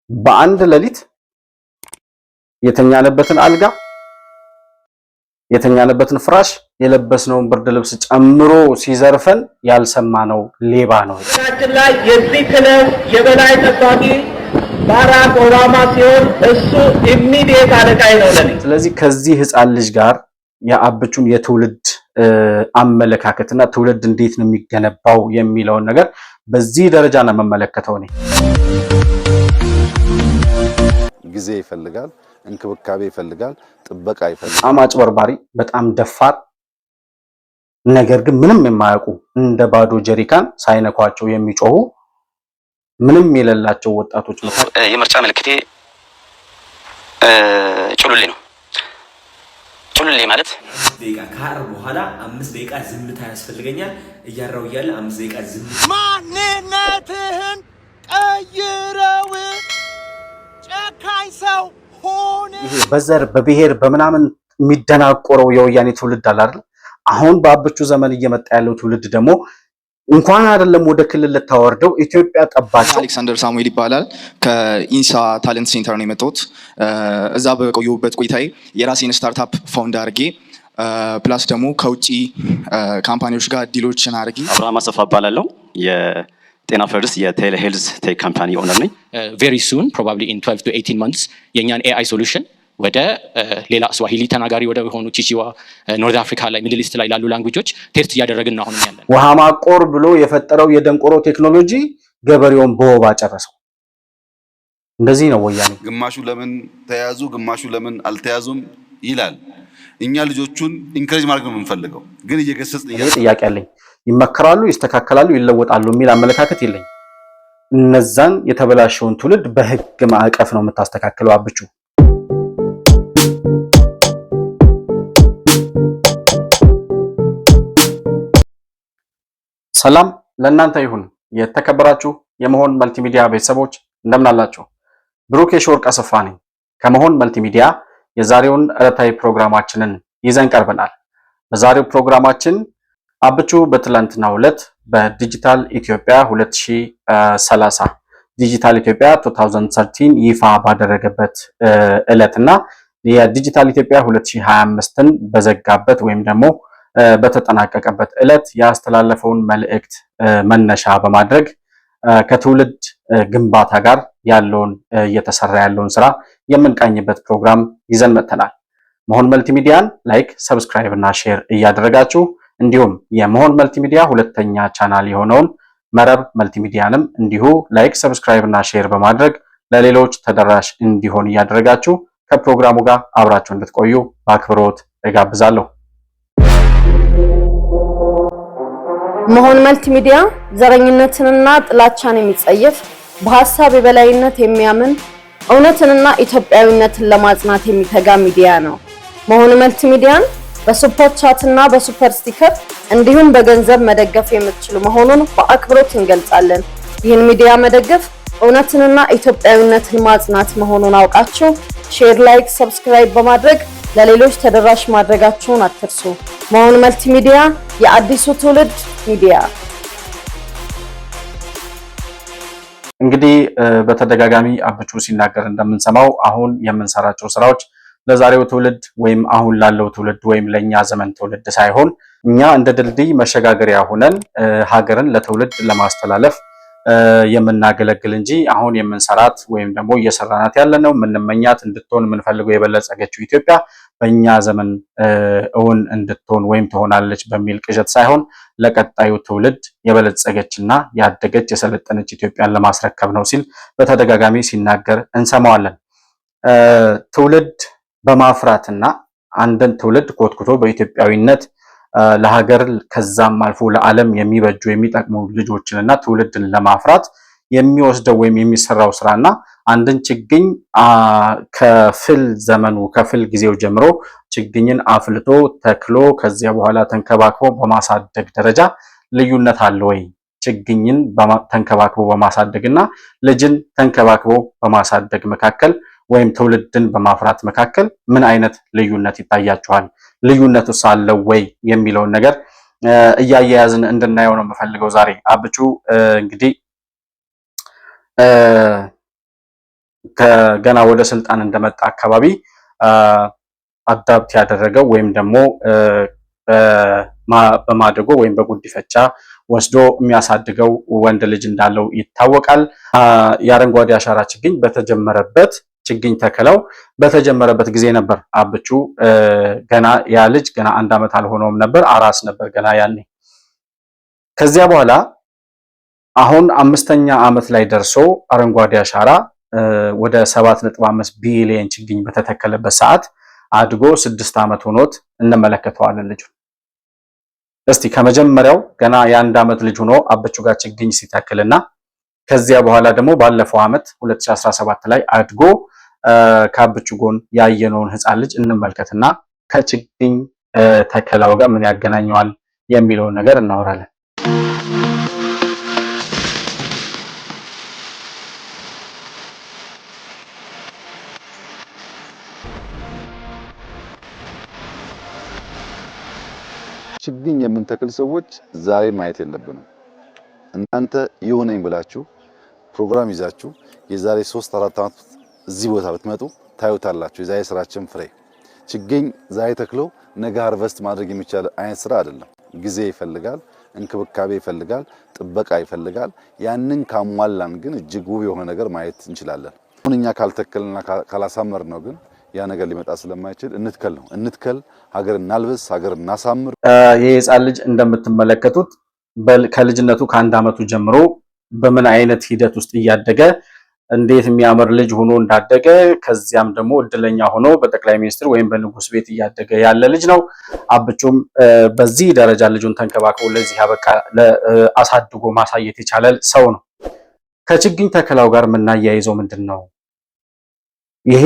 በአንድ ሌሊት የተኛነበትን አልጋ የተኛነበትን ፍራሽ የለበስነውን ብርድ ልብስ ጨምሮ ሲዘርፈን ያልሰማነው ሌባ ነው። ሀገራችን ላይ የዚህ ክለብ የበላይ ጠባቂ ባራክ ኦባማ ሲሆን እሱ ኢሚዲየት አለቃይ ነው ለኔ። ስለዚህ ከዚህ ህፃን ልጅ ጋር የአብቹን የትውልድ አመለካከትና ትውልድ እንዴት ነው የሚገነባው የሚለውን ነገር በዚህ ደረጃ ነው መመለከተው ነው። ጊዜ ይፈልጋል፣ እንክብካቤ ይፈልጋል፣ ጥበቃ ይፈልጋል። በጣም አጭበርባሪ፣ በጣም ደፋር፣ ነገር ግን ምንም የማያውቁ እንደ ባዶ ጀሪካን ሳይነኳቸው የሚጮሁ ምንም የሌላቸው ወጣቶች መካከል የምርጫ ምልክቴ ጩሉሌ ነው። ጩሉሌ ማለት ደቂቃ ካር በኋላ 5 ደቂቃ ዝምታ ያስፈልገኛል። እያራው እያለ 5 ደቂቃ ዝምታ ማንነትህን ቀይረው ጨካኝ ሰው ሆነ። ይሄ በዘር በብሔር በምናምን የሚደናቆረው የወያኔ ትውልድ አለ አይደል? አሁን በአብቹ ዘመን እየመጣ ያለው ትውልድ ደግሞ እንኳን አይደለም ወደ ክልል ልታወርደው ኢትዮጵያ ጠባቸው። አሌክሳንደር ሳሙኤል ይባላል። ከኢንሳ ታለንት ሴንተር ነው የመጣሁት። እዛ በቆየሁበት ቆይታዬ የራሴን ስታርታፕ ፋውንድ አድርጌ ፕላስ ደግሞ ከውጪ ካምፓኒዎች ጋር ዲሎችን አድርጌ አብርሃም አሰፋ እባላለሁ። የጤና ፈርስ የቴሌ ሄልዝ ቴክ ካምፓኒ ኦነር ነኝ። ቬሪ ሱን ፕሮባብሊ ኢን 12 to 18 months የኛን ኤአይ ሶሉሽን ወደ ሌላ ስዋሂሊ ተናጋሪ ወደ ሆኑ ቺቺዋ ኖርዝ አፍሪካ ላይ ሚድል ኢስት ላይ ላሉ ላንጉጆች ቴስት እያደረግን ነው አሁን ያለን። ውሃ ማቆር ብሎ የፈጠረው የደንቆሮ ቴክኖሎጂ ገበሬውን በወባ ጨረሰው። እንደዚህ ነው ወያኔ። ግማሹ ለምን ተያዙ፣ ግማሹ ለምን አልተያዙም ይላል። እኛ ልጆቹን ኢንከሬጅ ማድረግ ነው የምንፈልገው፣ ግን እየገሰጽን ጥያቄ አለኝ። ይመከራሉ፣ ይስተካከላሉ፣ ይለወጣሉ የሚል አመለካከት የለኝ። እነዛን የተበላሸውን ትውልድ በህግ ማዕቀፍ ነው የምታስተካክለው አብቹ። ሰላም ለእናንተ ይሁን። የተከበራችሁ የመሆን መልቲሚዲያ ቤተሰቦች እንደምን አላችሁ? ብሩክ የሾርቅ አሰፋ ነኝ ከመሆን መልቲሚዲያ። የዛሬውን ዕለታዊ ፕሮግራማችንን ይዘን ቀርበናል። በዛሬው ፕሮግራማችን አብቹ በትላንትናው ዕለት በዲጂታል ኢትዮጵያ 2030 ዲጂታል ኢትዮጵያ 2013 ይፋ ባደረገበት ዕለትና የዲጂታል ኢትዮጵያ 2025ን በዘጋበት ወይም ደግሞ በተጠናቀቀበት ዕለት ያስተላለፈውን መልእክት መነሻ በማድረግ ከትውልድ ግንባታ ጋር ያለውን እየተሰራ ያለውን ስራ የምንቃኝበት ፕሮግራም ይዘን መጥተናል። መሆን መልቲሚዲያን ላይክ፣ ሰብስክራይብ እና ሼር እያደረጋችሁ እንዲሁም የመሆን መልቲሚዲያ ሁለተኛ ቻናል የሆነውን መረብ መልቲሚዲያንም እንዲሁ ላይክ፣ ሰብስክራይብ እና ሼር በማድረግ ለሌሎች ተደራሽ እንዲሆን እያደረጋችሁ ከፕሮግራሙ ጋር አብራችሁ እንድትቆዩ በአክብሮት እጋብዛለሁ። መሆን መልቲሚዲያ ዘረኝነትንና ጥላቻን የሚጸየፍ በሐሳብ የበላይነት የሚያምን እውነትንና ኢትዮጵያዊነትን ለማጽናት የሚተጋ ሚዲያ ነው። መሆን መልቲሚዲያን በሱፐር ቻት እና በሱፐር ስቲከር እንዲሁም በገንዘብ መደገፍ የምትችሉ መሆኑን በአክብሮት እንገልጻለን። ይህን ሚዲያ መደገፍ እውነትንና ኢትዮጵያዊነትን ማጽናት መሆኑን አውቃችሁ ሼር፣ ላይክ፣ ሰብስክራይብ በማድረግ ለሌሎች ተደራሽ ማድረጋችሁን አትርሱ። መሆን መልቲሚዲያ የአዲሱ ትውልድ ሚዲያ። እንግዲህ በተደጋጋሚ አብቹ ሲናገር እንደምንሰማው አሁን የምንሰራቸው ስራዎች ለዛሬው ትውልድ ወይም አሁን ላለው ትውልድ ወይም ለኛ ዘመን ትውልድ ሳይሆን እኛ እንደ ድልድይ መሸጋገሪያ ሆነን ሀገርን ለትውልድ ለማስተላለፍ የምናገለግል እንጂ አሁን የምንሰራት ወይም ደግሞ እየሰራናት ያለነው ምንመኛት እንድትሆን የምንፈልገው የበለጸገችው ኢትዮጵያ በእኛ ዘመን እውን እንድትሆን ወይም ትሆናለች በሚል ቅዠት ሳይሆን ለቀጣዩ ትውልድ የበለጸገችና ያደገች የሰለጠነች ኢትዮጵያን ለማስረከብ ነው ሲል በተደጋጋሚ ሲናገር እንሰማዋለን። ትውልድ በማፍራትና አንድን ትውልድ ኮትኩቶ በኢትዮጵያዊነት ለሀገር ከዛም አልፎ ለዓለም የሚበጁ የሚጠቅሙ ልጆችንና ትውልድን ለማፍራት የሚወስደው ወይም የሚሰራው ስራና አንድን ችግኝ ከፍል ዘመኑ ከፍል ጊዜው ጀምሮ ችግኝን አፍልቶ ተክሎ ከዚያ በኋላ ተንከባክቦ በማሳደግ ደረጃ ልዩነት አለ ወይ? ችግኝን ተንከባክቦ በማሳደግና ልጅን ተንከባክቦ በማሳደግ መካከል ወይም ትውልድን በማፍራት መካከል ምን አይነት ልዩነት ይታያችኋል? ልዩነቱስ አለው ወይ የሚለውን ነገር እያያያዝን እንድናየው ነው የምፈልገው ዛሬ። አብቹ እንግዲህ ከገና ወደ ስልጣን እንደመጣ አካባቢ አዳፕት ያደረገው ወይም ደግሞ በማደጎ ወይም በጉዲፈቻ ወስዶ የሚያሳድገው ወንድ ልጅ እንዳለው ይታወቃል። የአረንጓዴ አሻራ ችግኝ በተጀመረበት ችግኝ ተከላው በተጀመረበት ጊዜ ነበር አብቹ ገና ያ ልጅ ገና 1 ዓመት አልሆነውም ነበር፣ አራስ ነበር ገና ያኔ። ከዚያ በኋላ አሁን 5ኛ ዓመት ላይ ደርሶ አረንጓዴ አሻራ ወደ 7.5 ቢሊዮን ችግኝ በተተከለበት ሰዓት አድጎ 6 ዓመት ሆኖት እንመለከተዋለን ልጁ። እስቲ ከመጀመሪያው ገና የ1 ዓመት ልጅ ሆኖ አብቹ ጋር ችግኝ ሲተክልና ከዚያ በኋላ ደግሞ ባለፈው ዓመት 2017 ላይ አድጎ ከአብቹ ጎን ያየነውን ህፃን ልጅ እንመልከትና ከችግኝ ተከላው ጋር ምን ያገናኘዋል የሚለውን ነገር እናወራለን። ችግኝ የምንተክል ሰዎች ዛሬ ማየት የለብንም። እናንተ ይሁነኝ ብላችሁ ፕሮግራም ይዛችሁ የዛሬ 3-4 ዓመት እዚህ ቦታ ብትመጡ ታዩታላችሁ። የዛሬ ስራችን ፍሬ ችግኝ ዛሬ ተክሎ ነገ ሃርቨስት ማድረግ የሚቻል አይነት ስራ አይደለም። ጊዜ ይፈልጋል፣ እንክብካቤ ይፈልጋል፣ ጥበቃ ይፈልጋል። ያንን ካሟላን ግን እጅግ ውብ የሆነ ነገር ማየት እንችላለን። አሁን እኛ ካልተከልና ካላሳመር ነው ግን ያ ነገር ሊመጣ ስለማይችል እንትከል፣ ሀገር እናልብስ፣ ሀገር እናሳምር። ይህ ህፃን ልጅ እንደምትመለከቱት ከልጅነቱ ከ1 ዓመቱ ጀምሮ በምን አይነት ሂደት ውስጥ እያደገ እንዴት የሚያምር ልጅ ሆኖ እንዳደገ ከዚያም ደግሞ እድለኛ ሆኖ በጠቅላይ ሚኒስትር ወይም በንጉስ ቤት እያደገ ያለ ልጅ ነው። አብቹም በዚህ ደረጃ ልጁን ተንከባክቦ ለዚህ ያበቃ አሳድጎ ማሳየት የቻለ ሰው ነው። ከችግኝ ተከላው ጋር የምናያይዘው ምንድነው? ይሄ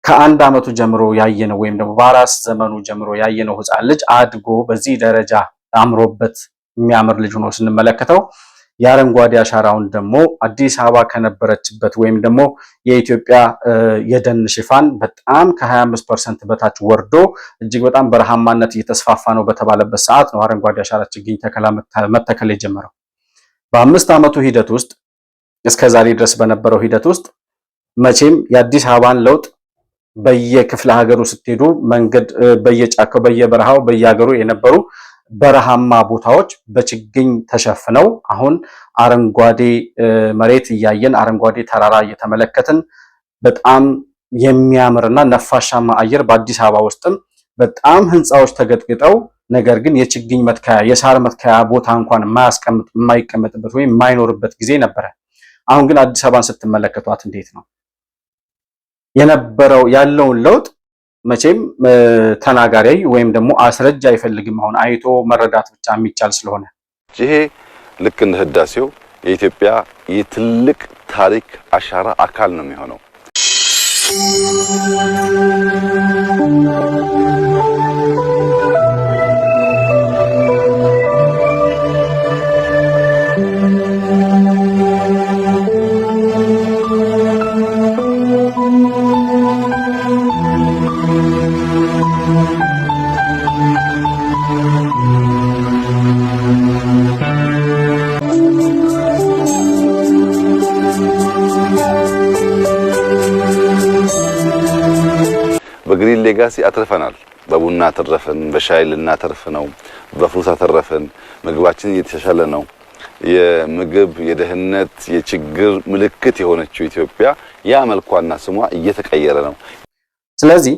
ከ1 ዓመቱ ጀምሮ ያየነው ወይም ደግሞ በአራስ ዘመኑ ጀምሮ ያየነው ህፃን ልጅ አድጎ በዚህ ደረጃ አምሮበት የሚያምር ልጅ ሆኖ ስንመለከተው የአረንጓዴ አሻራውን ደግሞ አዲስ አበባ ከነበረችበት ወይም ደግሞ የኢትዮጵያ የደን ሽፋን በጣም ከ25% በታች ወርዶ እጅግ በጣም በረሃማነት እየተስፋፋ ነው በተባለበት ሰዓት ነው አረንጓዴ አሻራ ችግኝ ተከላ መተከል የጀመረው። በ5 ዓመቱ ሂደት ውስጥ እስከዛሬ ድረስ በነበረው ሂደት ውስጥ መቼም የአዲስ አበባን ለውጥ በየክፍለ ሀገሩ ስትሄዱ መንገድ በየጫካው በየበረሃው በየሀገሩ የነበሩ በረሃማ ቦታዎች በችግኝ ተሸፍነው አሁን አረንጓዴ መሬት እያየን አረንጓዴ ተራራ እየተመለከትን በጣም የሚያምርና ነፋሻማ አየር በአዲስ አበባ ውስጥም በጣም ህንፃዎች ተገጥግጠው ነገር ግን የችግኝ መትከያ የሳር መትከያ ቦታ እንኳን የማይቀመጥበት ወይም የማይኖርበት ጊዜ ነበረ። አሁን ግን አዲስ አበባን ስትመለከቷት እንዴት ነው የነበረው ያለውን ለውጥ መቼም ተናጋሪ ወይም ደግሞ አስረጃ አይፈልግም። አሁን አይቶ መረዳት ብቻ የሚቻል ስለሆነ ይሄ ልክ እንደ ህዳሴው የኢትዮጵያ የትልቅ ታሪክ አሻራ አካል ነው የሚሆነው። በግሪን ሌጋሲ አትርፈናል። በቡና አተረፈን፣ በሻይ ልናተርፍ ነው፣ በፍሩት አተረፈን። ምግባችን እየተሻሻለ ነው። የምግብ የደህንነት የችግር ምልክት የሆነችው ኢትዮጵያ ያ መልኳና ስሟ እየተቀየረ ነው። ስለዚህ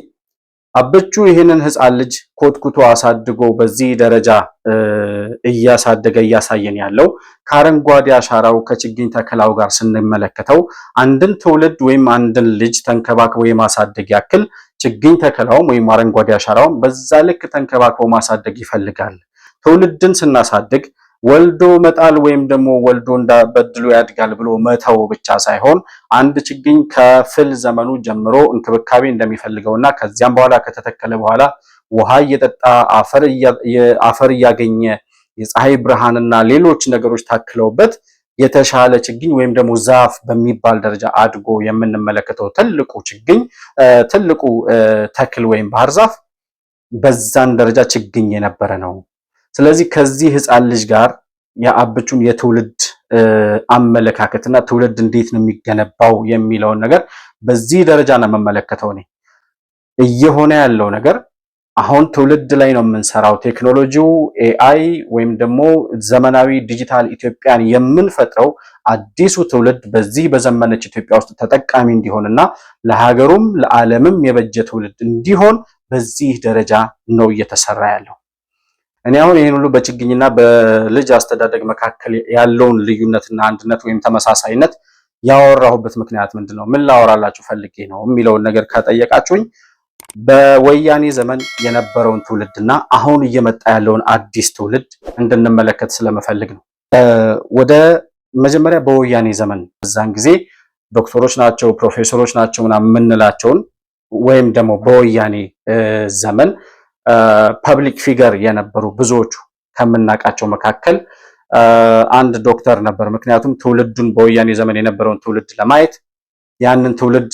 አብቹ ይህንን ህፃን ልጅ ኮትኩቶ አሳድጎ በዚህ ደረጃ እያሳደገ እያሳየን ያለው ከአረንጓዴ አሻራው ከችግኝ ተከላው ጋር ስንመለከተው አንድን ትውልድ ወይም አንድን ልጅ ተንከባክቦ የማሳደግ ያክል ችግኝ ተከላውም ወይም አረንጓዴ አሻራውም በዛ ልክ ተንከባክቦ ማሳደግ ይፈልጋል። ትውልድን ስናሳድግ ወልዶ መጣል ወይም ደግሞ ወልዶ እንዳበድሎ ያድጋል ብሎ መተው ብቻ ሳይሆን አንድ ችግኝ ከፍል ዘመኑ ጀምሮ እንክብካቤ እንደሚፈልገውና ከዚያም በኋላ ከተተከለ በኋላ ውሃ እየጠጣ አፈር እያገኘ የፀሐይ ብርሃንና ሌሎች ነገሮች ታክለውበት የተሻለ ችግኝ ወይም ደግሞ ዛፍ በሚባል ደረጃ አድጎ የምንመለከተው ትልቁ ተክል ወይም ባህር ዛፍ በዛን ደረጃ ችግኝ የነበረ ነው። ስለዚህ ከዚህ ህፃን ልጅ ጋር የአብቹን የትውልድ አመለካከትና ትውልድ እንዴት ነው የሚገነባው የሚለውን ነገር በዚህ ደረጃ ነው መመለከተው። እኔ እየሆነ ያለው ነገር አሁን ትውልድ ላይ ነው የምንሰራው። ቴክኖሎጂው ኤአይ ወይም ደግሞ ዘመናዊ ዲጂታል ኢትዮጵያን የምንፈጥረው አዲሱ ትውልድ በዚህ በዘመነች ኢትዮጵያ ውስጥ ተጠቃሚ እንዲሆንና ለሀገሩም ለዓለምም የበጀ ትውልድ እንዲሆን በዚህ ደረጃ ነው እየተሰራ ያለው። እኔ አሁን ይሄን ሁሉ በችግኝና በልጅ አስተዳደግ መካከል ያለውን ልዩነትና አንድነት ወይም ተመሳሳይነት ያወራሁበት ምክንያት ምንድነው? ምን ላወራላችሁ ፈልጌ ነው የሚለውን ነገር ከጠየቃችሁኝ በወያኔ ዘመን የነበረውን ትውልድና አሁን እየመጣ ያለውን አዲስ ትውልድ እንድንመለከት ስለመፈልግ ነው። ወደ መጀመሪያ በወያኔ ዘመን በዛን ጊዜ ዶክተሮች ናቸው ፕሮፌሰሮች ናቸው ምናምን የምንላቸውን ወይም ደግሞ በወያኔ ዘመን ፐብሊክ ፊገር የነበሩ ብዙዎቹ ከምናውቃቸው መካከል አንድ ዶክተር ነበር። ምክንያቱም ትውልዱን በወያኔ ዘመን የነበረውን ትውልድ ለማየት ያንን ትውልድ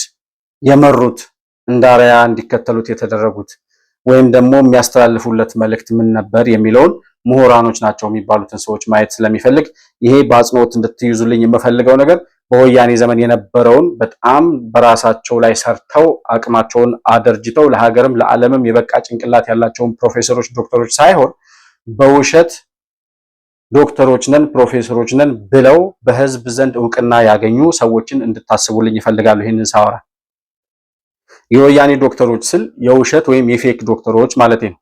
የመሩት እንዳሪያ እንዲከተሉት የተደረጉት ወይም ደግሞ የሚያስተላልፉለት መልእክት ምን ነበር የሚለውን ምሁራኖች ናቸው የሚባሉትን ሰዎች ማየት ስለሚፈልግ ይሄ በአጽንኦት እንድትይዙልኝ የምፈልገው ነገር በወያኔ ዘመን የነበረውን በጣም በራሳቸው ላይ ሰርተው አቅማቸውን አደርጅተው ለሀገርም ለዓለምም የበቃ ጭንቅላት ያላቸውን ፕሮፌሰሮች ዶክተሮች ሳይሆን በውሸት ዶክተሮች ነን ፕሮፌሰሮች ነን ብለው በህዝብ ዘንድ እውቅና ያገኙ ሰዎችን እንድታስቡልኝ ይፈልጋሉ። ይሄንን ሳወራ የወያኔ ዶክተሮች ስል የውሸት ወይም የፌክ ዶክተሮች ማለት ነው።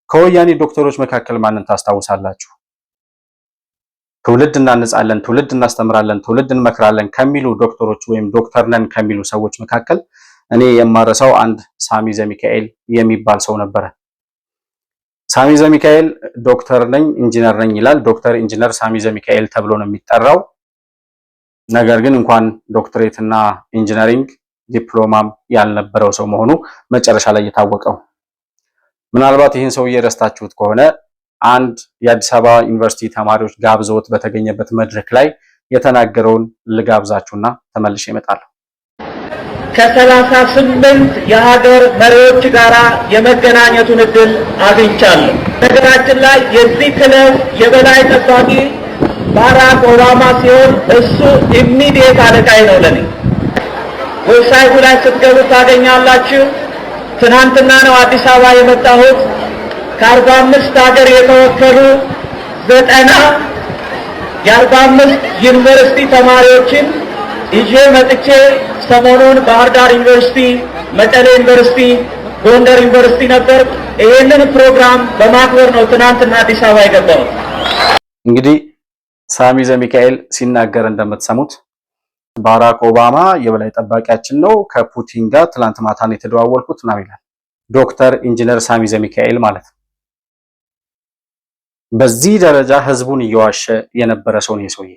ከወያኔ ዶክተሮች መካከል ማንን ታስታውሳላችሁ? ትውልድ እናንጻለን፣ ትውልድ እናስተምራለን፣ ትውልድ እንመክራለን ከሚሉ ዶክተሮች ወይም ዶክተር ነን ከሚሉ ሰዎች መካከል እኔ የማረሳው አንድ ሳሚ ዘሚካኤል የሚባል ሰው ነበረ። ሳሚ ዘሚካኤል ዶክተር ነኝ ኢንጂነር ነኝ ይላል። ዶክተር ኢንጂነር ሳሚ ዘሚካኤል ተብሎ ነው የሚጠራው። ነገር ግን እንኳን ዶክተሬትና ኢንጂነሪንግ ዲፕሎማም ያልነበረው ሰው መሆኑ መጨረሻ ላይ የታወቀው። ምናልባት ይህን ሰውዬ ረስታችሁት ከሆነ አንድ የአዲስ አበባ ዩኒቨርሲቲ ተማሪዎች ጋብዘውት በተገኘበት መድረክ ላይ የተናገረውን ልጋብዛችሁና ተመልሼ እመጣለሁ። ከ38 የሀገር መሪዎች ጋር የመገናኘቱን እድል አግኝቻለሁ። ነገራችን ላይ የዚህ ክለብ የበላይ ጠባቂ ባራክ ኦባማ ሲሆን እሱ ኢሚዲየት አለቃይ ነው ለኔ። ዌብሳይቱ ላይ ስትገቡ ታገኛላችሁ። ትናንትና ነው አዲስ አበባ የመጣሁት። ከ45 ሀገር የተወከሉ 90 የ45 ዩኒቨርሲቲ ተማሪዎችን ይዤ መጥቼ ሰሞኑን ባህር ዳር ዩኒቨርሲቲ፣ መቀሌ ዩኒቨርሲቲ፣ ጎንደር ዩኒቨርሲቲ ነበር። ይሄንን ፕሮግራም በማክበር ነው ትናንትና አዲስ አበባ የገባሁት። እንግዲህ ሳሚ ዘሚካኤል ሲናገር እንደምትሰሙት ባራክ ኦባማ የበላይ ጠባቂያችን ነው፣ ከፑቲን ጋር ትላንት ማታ ነው የተደዋወልኩት ነው ይላል። ዶክተር ኢንጂነር ሳሚ ዘሚካኤል ማለት ነው። በዚህ ደረጃ ህዝቡን እየዋሸ የነበረ ሰው ነው ሰውዬ።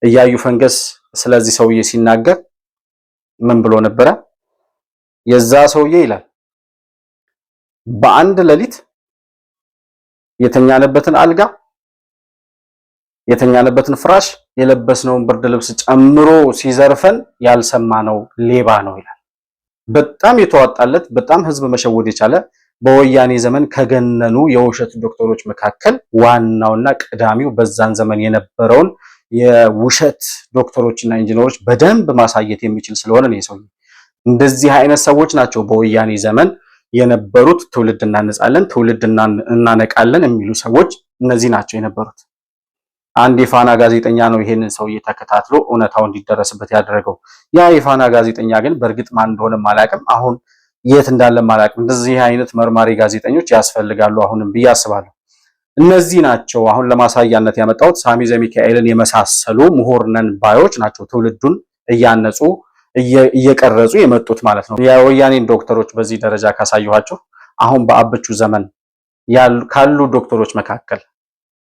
እያዩ ፈንገስ ስለዚህ ሰውዬ ሲናገር ምን ብሎ ነበረ? የዛ ሰውዬ ይላል በአንድ ሌሊት የተኛነበትን አልጋ የተኛነበትን ፍራሽ የለበስነውን ብርድ ልብስ ጨምሮ ሲዘርፈን ያልሰማነው ሌባ ነው ይላል። በጣም የተዋጣለት በጣም ህዝብ መሸወድ የቻለ በወያኔ ዘመን ከገነኑ የውሸት ዶክተሮች መካከል ዋናውና ቀዳሚው በዛን ዘመን የነበረውን የውሸት ዶክተሮችና ኢንጂነሮች በደንብ ማሳየት የሚችል ስለሆነ ነው ሰው። እንደዚህ አይነት ሰዎች ናቸው በወያኔ ዘመን የነበሩት። ትውልድ እናነጻለን፣ ትውልድ እናነቃለን የሚሉ ሰዎች እነዚህ ናቸው የነበሩት። አንድ የፋና ጋዜጠኛ ነው ይሄንን ሰውዬ ተከታትሎ እውነታው እንዲደረስበት ያደረገው። ያ የፋና ጋዜጠኛ ግን በእርግጥ ማን እንደሆነ ማላቅም፣ አሁን የት እንዳለ ማላቅም። እንደዚህ አይነት መርማሪ ጋዜጠኞች ያስፈልጋሉ አሁንም ብዬ አስባለሁ። እነዚህ ናቸው አሁን ለማሳያነት ያመጣሁት። ሳሚ ዘሚካኤልን የመሳሰሉ ምሁር ነን ባዮች ናቸው ትውልዱን እያነጹ እየቀረጹ የመጡት ማለት ነው። የወያኔን ዶክተሮች በዚህ ደረጃ ካሳየኋችሁ አሁን በአብቹ ዘመን ካሉ ዶክተሮች መካከል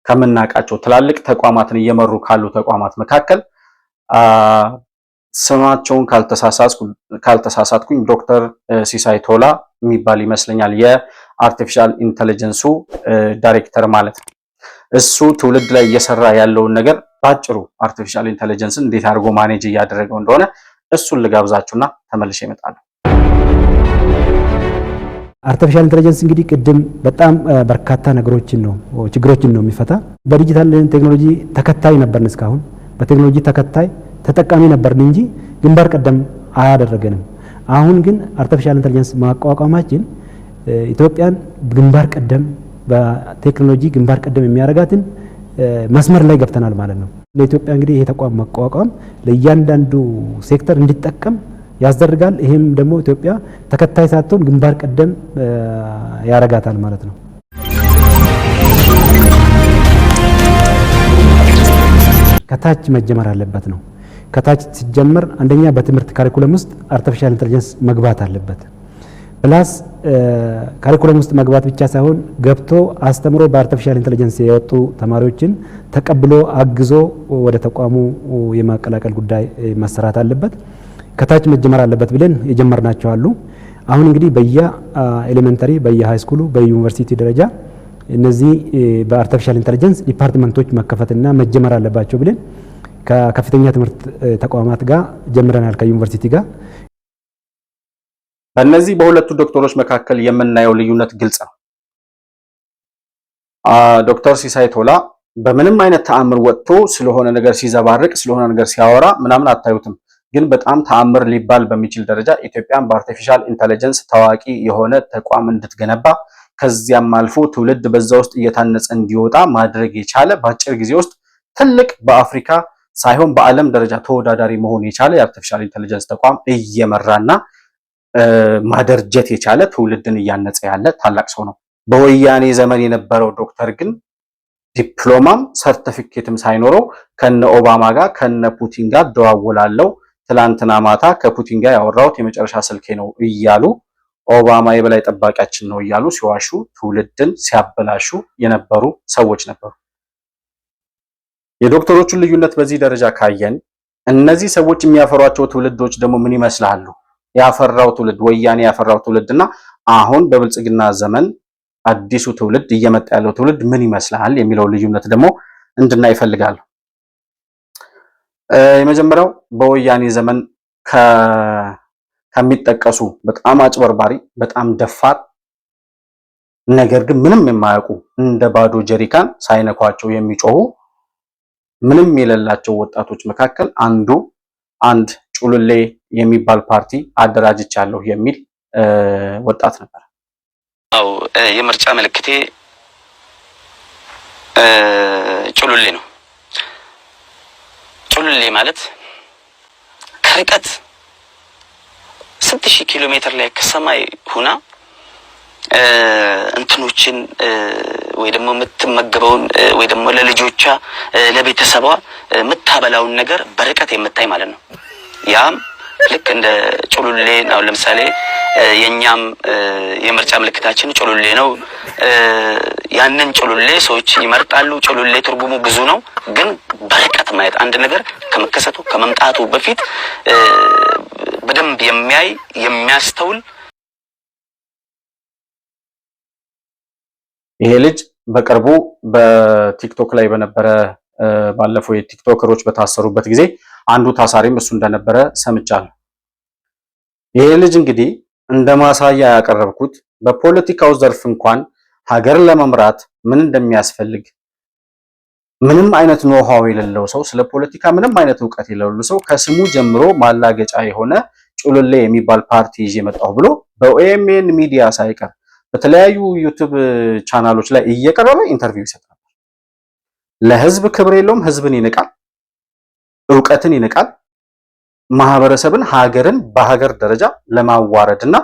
ከምናውቃቸው ትላልቅ ተቋማትን እየመሩ ካሉ ተቋማት መካከል ስማቸውን ካልተሳሳትኩኝ ዶክተር ሲሳይ ቶላ የሚባል ይመስለኛል፣ የአርቲፊሻል ኢንተለጀንሱ ዳይሬክተር ማለት ነው። እሱ ትውልድ ላይ እየሰራ ያለውን ነገር ባጭሩ አርቲፊሻል ኢንተለጀንስን እንዴት አድርጎ ማኔጅ እያደረገው እንደሆነ እሱን ልጋብዛችሁና ተመልሼ እመጣለሁ። አርቲፊሻል ኢንተለጀንስ እንግዲህ ቅድም በጣም በርካታ ነገሮችን ነው ችግሮችን ነው የሚፈታ። በዲጂታል ቴክኖሎጂ ተከታይ ነበርን፣ እስካሁን በቴክኖሎጂ ተከታይ ተጠቃሚ ነበርን እንጂ ግንባር ቀደም አያደረገንም። አሁን ግን አርቲፊሻል ኢንተለጀንስ ማቋቋማችን ኢትዮጵያን ግንባር ቀደም በቴክኖሎጂ ግንባር ቀደም የሚያደርጋትን መስመር ላይ ገብተናል ማለት ነው። ለኢትዮጵያ እንግዲህ ይሄ ተቋም ማቋቋም ለእያንዳንዱ ሴክተር እንዲጠቀም ያስደርጋል። ይሄም ደግሞ ኢትዮጵያ ተከታይ ሳትሆን ግንባር ቀደም ያረጋታል ማለት ነው። ከታች መጀመር አለበት ነው። ከታች ሲጀመር አንደኛ በትምህርት ካሪኩለም ውስጥ አርቲፊሻል ኢንተለጀንስ መግባት አለበት። ፕላስ ካሪኩለም ውስጥ መግባት ብቻ ሳይሆን ገብቶ አስተምሮ በአርቲፊሻል ኢንተለጀንስ የወጡ ተማሪዎችን ተቀብሎ አግዞ ወደ ተቋሙ የማቀላቀል ጉዳይ መሰራት አለበት። ከታች መጀመር አለበት ብለን የጀመርናቸው አሉ። አሁን እንግዲህ በየኤሌመንተሪ በየሃይስኩሉ በዩኒቨርሲቲ ደረጃ እነዚህ በአርቲፊሻል ኢንተለጀንስ ዲፓርትመንቶች መከፈትና መጀመር አለባቸው ብለን ከከፍተኛ ትምህርት ተቋማት ጋር ጀምረናል፣ ከዩኒቨርሲቲ ጋር። በእነዚህ በሁለቱ ዶክተሮች መካከል የምናየው ልዩነት ግልጽ ነው። ዶክተር ሲሳይ ቶላ በምንም አይነት ተአምር ወጥቶ ስለሆነ ነገር ሲዘባርቅ ስለሆነ ነገር ሲያወራ ምናምን አታዩትም። ግን በጣም ተአምር ሊባል በሚችል ደረጃ ኢትዮጵያን በአርቲፊሻል ኢንተለጀንስ ታዋቂ የሆነ ተቋም እንድትገነባ ከዚያም አልፎ ትውልድ በዛ ውስጥ እየታነጸ እንዲወጣ ማድረግ የቻለ በአጭር ጊዜ ውስጥ ትልቅ በአፍሪካ ሳይሆን በዓለም ደረጃ ተወዳዳሪ መሆን የቻለ የአርቲፊሻል ኢንተለጀንስ ተቋም እየመራና ማደርጀት የቻለ ትውልድን እያነጸ ያለ ታላቅ ሰው ነው። በወያኔ ዘመን የነበረው ዶክተር ግን ዲፕሎማም ሰርቲፊኬትም ሳይኖረው ከነ ኦባማ ጋር ከነ ፑቲን ጋር ደዋወላለው፣ ትላንትና ማታ ከፑቲን ጋር ያወራሁት የመጨረሻ ስልኬ ነው እያሉ ኦባማ የበላይ ጠባቂያችን ነው እያሉ ሲዋሹ ትውልድን ሲያበላሹ የነበሩ ሰዎች ነበሩ። የዶክተሮቹን ልዩነት በዚህ ደረጃ ካየን እነዚህ ሰዎች የሚያፈሯቸው ትውልዶች ደግሞ ምን ይመስላሉ? ያፈራው ትውልድ ወያኔ ያፈራው ትውልድና አሁን በብልጽግና ዘመን አዲሱ ትውልድ እየመጣ ያለው ትውልድ ምን ይመስላል የሚለው ልዩነት ደግሞ እንድናይ ይፈልጋል። የመጀመሪያው በወያኔ ዘመን ከሚጠቀሱ በጣም አጭበርባሪ፣ በጣም ደፋር ነገር ግን ምንም የማያውቁ እንደ ባዶ ጀሪካን ሳይነኳቸው የሚጮሁ ምንም የሌላቸው ወጣቶች መካከል አንድ ጩልሌ የሚባል ፓርቲ አደራጅቻለሁ የሚል ወጣት ነበር። አው የምርጫ ምልክቴ ጩልሌ ነው። ጩልሌ ማለት ከርቀት 6000 ኪሎ ሜትር ላይ ከሰማይ ሆና እንትኖችን ወይ ደግሞ የምትመገበውን ወይ ደግሞ ለልጆቿ ለቤተሰቧ የምታበላውን ነገር በርቀት የምታይ ማለት ነው። ያም ልክ እንደ ጩልሌ ነው። ለምሳሌ የኛም የምርጫ ምልክታችን ጩልሌ ነው። ያንን ጩልሌ ሰዎች ይመርጣሉ። ጩልሌ ትርጉሙ ብዙ ነው፣ ግን በርቀት ማየት አንድ ነገር ከመከሰቱ ከመምጣቱ በፊት በደንብ የሚያይ የሚያስተውል። ይሄ ልጅ በቅርቡ በቲክቶክ ላይ በነበረ ባለፈው የቲክቶከሮች በታሰሩበት ጊዜ አንዱ ታሳሪም እሱ እንደነበረ ሰምቻለሁ። ይሄ ልጅ እንግዲህ እንደ ማሳያ ያቀረብኩት በፖለቲካው ዘርፍ እንኳን ሀገር ለመምራት ምን እንደሚያስፈልግ ምንም አይነት ኖሃው የሌለው ሰው፣ ስለ ፖለቲካ ምንም አይነት ዕውቀት የሌለው ሰው ከስሙ ጀምሮ ማላገጫ የሆነ ጩልሌ የሚባል ፓርቲ ይዤ መጣሁ ብሎ በኦኤምኤን ሚዲያ ሳይቀር በተለያዩ ዩቲዩብ ቻናሎች ላይ እየቀረበ ኢንተርቪው ይሰጥ ነበር። ለህዝብ ክብር የለውም። ህዝብን ይንቃል፣ ዕውቀትን ይንቃል። ማህበረሰብን፣ ሀገርን በሀገር ደረጃ ለማዋረድና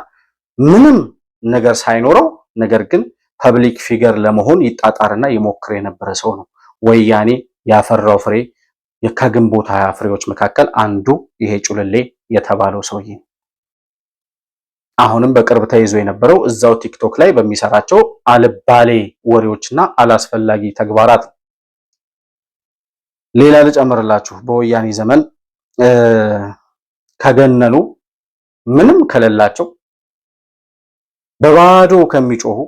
ምንም ነገር ሳይኖረው ነገር ግን ፐብሊክ ፊገር ለመሆን ይጣጣርና ይሞክር የነበረ ሰው ነው። ወያኔ ያፈራው ፍሬ ከግንቦት 20 ፍሬዎች መካከል አንዱ ይሄ ጩልሌ የተባለው ሰውዬ ነው። አሁንም በቅርብ ተይዞ የነበረው እዛው ቲክቶክ ላይ በሚሰራቸው አልባሌ ወሬዎችና አላስፈላጊ ተግባራት። ሌላ ልጨምርላችሁ። በወያኔ ዘመን ከገነኑ ምንም ከሌላቸው በባዶ ከሚጮሁ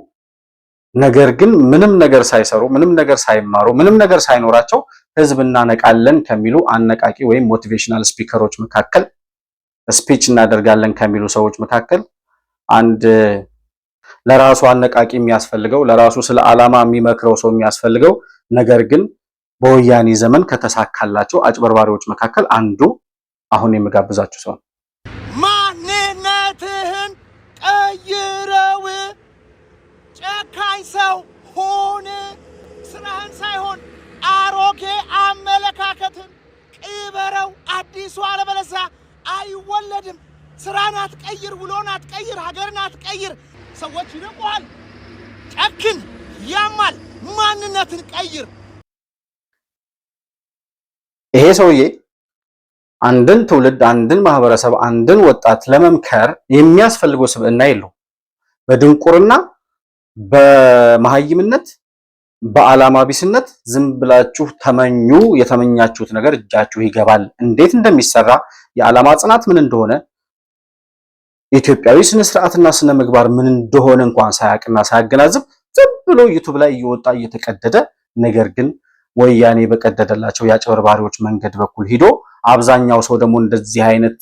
ነገር ግን ምንም ነገር ሳይሰሩ ምንም ነገር ሳይማሩ ምንም ነገር ሳይኖራቸው ህዝብ እናነቃለን ከሚሉ አነቃቂ ወይም ሞቲቬሽናል ስፒከሮች መካከል ስፒች እናደርጋለን ከሚሉ ሰዎች መካከል አንድ ለራሱ አነቃቂ የሚያስፈልገው ለራሱ ስለ ዓላማ የሚመክረው ሰው የሚያስፈልገው ነገር ግን በወያኔ ዘመን ከተሳካላቸው አጭበርባሪዎች መካከል አንዱ አሁን የምጋብዛችሁ ሰው ማንነትህን ቀይረው ጨካኝ ሰው ሆነ ስራህን ሳይሆን አሮጌ አመለካከትን ቅበረው አዲሱ አለበለዚያ አይወለድም ስራን አትቀይር ውሎን አትቀይር ሀገርን አትቀይር ሰዎች ይንቁሃል ጨክን ያማል ማንነትን ቀይር ይሄ ሰውዬ አንድን ትውልድ አንድን ማህበረሰብ አንድን ወጣት ለመምከር የሚያስፈልገው ስብዕና የለው በድንቁርና በመሃይምነት በዓላማ ቢስነት ዝም ብላችሁ ተመኙ የተመኛችሁት ነገር እጃችሁ ይገባል እንዴት እንደሚሰራ የዓላማ ጽናት ምን እንደሆነ ኢትዮጵያዊ ስነ ስርዓትና ስነ ምግባር ምን እንደሆነ እንኳን ሳያቅና ሳያገናዝብ ዝም ብሎ ዩቲዩብ ላይ እየወጣ እየተቀደደ ነገር ግን ወያኔ በቀደደላቸው ያጭበርባሪዎች መንገድ በኩል ሂዶ አብዛኛው ሰው ደግሞ እንደዚህ አይነት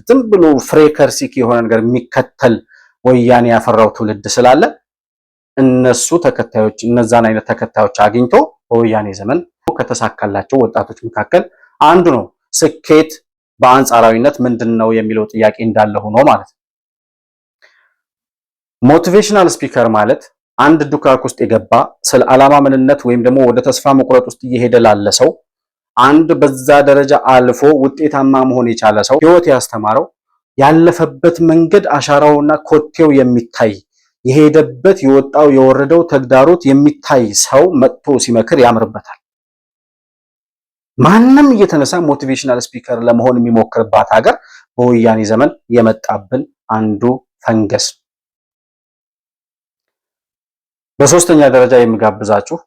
ዝም ብሎ ፍሬከርሲክ የሆነ ነገር የሚከተል ወያኔ ያፈራው ትውልድ ስላለ እነሱ ተከታዮች እነዛን አይነት ተከታዮች አግኝቶ በወያኔ ዘመን ከተሳካላቸው ወጣቶች መካከል አንዱ ነው። ስኬት በአንጻራዊነት ምንድነው የሚለው ጥያቄ እንዳለ ሆኖ ማለት ነው። ሞቲቬሽናል ስፒከር ማለት አንድ ዱካክ ውስጥ የገባ ስለ ዓላማ ምንነት ወይም ደግሞ ወደ ተስፋ መቁረጥ ውስጥ እየሄደ ላለ ሰው አንድ በዛ ደረጃ አልፎ ውጤታማ መሆን የቻለ ሰው ህይወት ያስተማረው ያለፈበት መንገድ አሻራውና ኮቴው የሚታይ የሄደበት የወጣው የወረደው ተግዳሮት የሚታይ ሰው መጥቶ ሲመክር ያምርበታል። ማንንም እየተነሳ ሞቲቬሽናል ስፒከር ለመሆን የሚሞክርባት ሀገር በወያኔ ዘመን የመጣብን አንዱ ፈንገስ። በሶስተኛ ደረጃ የሚጋብዛችሁ